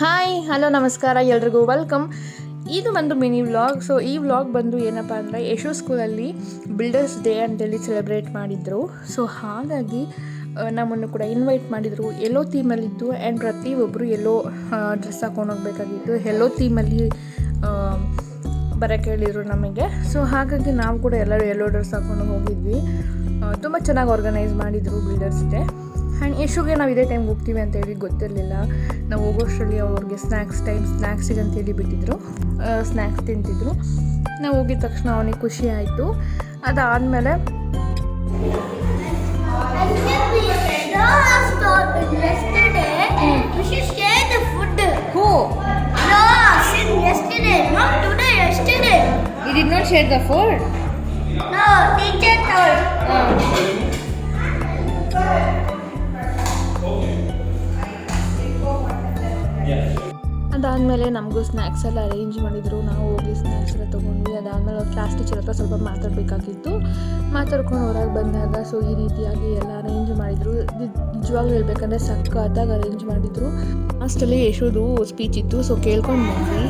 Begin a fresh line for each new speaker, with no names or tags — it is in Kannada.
ಹಾಯ್ ಹಲೋ ನಮಸ್ಕಾರ ಎಲ್ರಿಗೂ ವೆಲ್ಕಮ್. ಇದು ಬಂದು ಮಿನಿ ವ್ಲಾಗ್. ಸೊ ಈ ವ್ಲಾಗ್ ಬಂದು ಏನಪ್ಪ ಅಂದರೆ ಯಶು ಸ್ಕೂಲಲ್ಲಿ ಬಿಲ್ಡರ್ಸ್ ಡೇ ಅಂತೇಳಿ ಸೆಲೆಬ್ರೇಟ್ ಮಾಡಿದರು. ಸೊ ಹಾಗಾಗಿ ನಮ್ಮನ್ನು ಕೂಡ ಇನ್ವೈಟ್ ಮಾಡಿದರು. ಎಲ್ಲೋ ಥೀಮಲ್ಲಿತ್ತು ಆ್ಯಂಡ್ ಪ್ರತಿಯೊಬ್ಬರು ಎಲ್ಲೋ ಡ್ರೆಸ್ ಹಾಕೊಂಡು ಹೋಗಬೇಕಾಗಿತ್ತು. ಎಲ್ಲೋ ಥೀಮಲ್ಲಿ ಬರೋಕ್ಕೆ ಹೇಳಿದರು ನಮಗೆ. ಸೊ ಹಾಗಾಗಿ ನಾವು ಕೂಡ ಎಲ್ಲರೂ ಎಲ್ಲೋ ಡ್ರೆಸ್ ಹಾಕೊಂಡು ಹೋಗಿದ್ವಿ. ತುಂಬ ಚೆನ್ನಾಗಿ ಆರ್ಗನೈಸ್ ಮಾಡಿದರು ಬಿಲ್ಡರ್ಸ್ ಡೇ. ಆ್ಯಂಡ್ ಯಶುಗೆ ನಾವು ಇದೇ ಟೈಮ್ಗೆ ಹೋಗ್ತೀವಿ ಅಂತೇಳಿ ಗೊತ್ತಿರಲಿಲ್ಲ. ನಾವು ಹೋಗೋಷ್ಟರಲ್ಲಿ ಅವ್ರಿಗೆ ಸ್ನ್ಯಾಕ್ಸಿಗೆ ಅಂತೇಳಿ ಬಿಟ್ಟಿದ್ರು. ಸ್ನ್ಯಾಕ್ಸ್ ತಿಂತಿದ್ರು. ನಾವು ಹೋಗಿದ ತಕ್ಷಣ ಅವನಿಗೆ ಖುಷಿ ಆಯಿತು. ಅದಾದಮೇಲೆ You did not share the food?
No, teacher told.
ಅದಾದಮೇಲೆ ನಮಗೂ ಸ್ನ್ಯಾಕ್ಸ್ ಎಲ್ಲ ಅರೇಂಜ್ ಮಾಡಿದರು. ನಾವು ಹೋಗಿ ಸ್ನ್ಯಾಕ್ಸ್ ಎಲ್ಲ ತೊಗೊಂಡ್ವಿ. ಅದಾದಮೇಲೆ ಅವ್ರ ಕ್ಲಾಸ್ ಟೀಚರ್ ಹತ್ರ ಸ್ವಲ್ಪ ಮಾತಾಡಬೇಕಾಗಿತ್ತು. ಮಾತಾಡ್ಕೊಂಡು ಹೊರಗೆ ಬಂದಾಗ ಸೊ ಈ ರೀತಿಯಾಗಿ ಎಲ್ಲ ಅರೇಂಜ್ ಮಾಡಿದರು. ನಿಜವಾಗ್ಲೂ ಹೇಳ್ಬೇಕಂದ್ರೆ ಸಖತ್ತಾಗಿ ಅರೇಂಜ್ ಮಾಡಿದರು. ಲಾಸ್ಟಲ್ಲಿ ಯಶುದು ಸ್ಪೀಚ್ ಇತ್ತು. ಸೊ ಕೇಳ್ಕೊಂಡು ಬಂದ್ವಿ.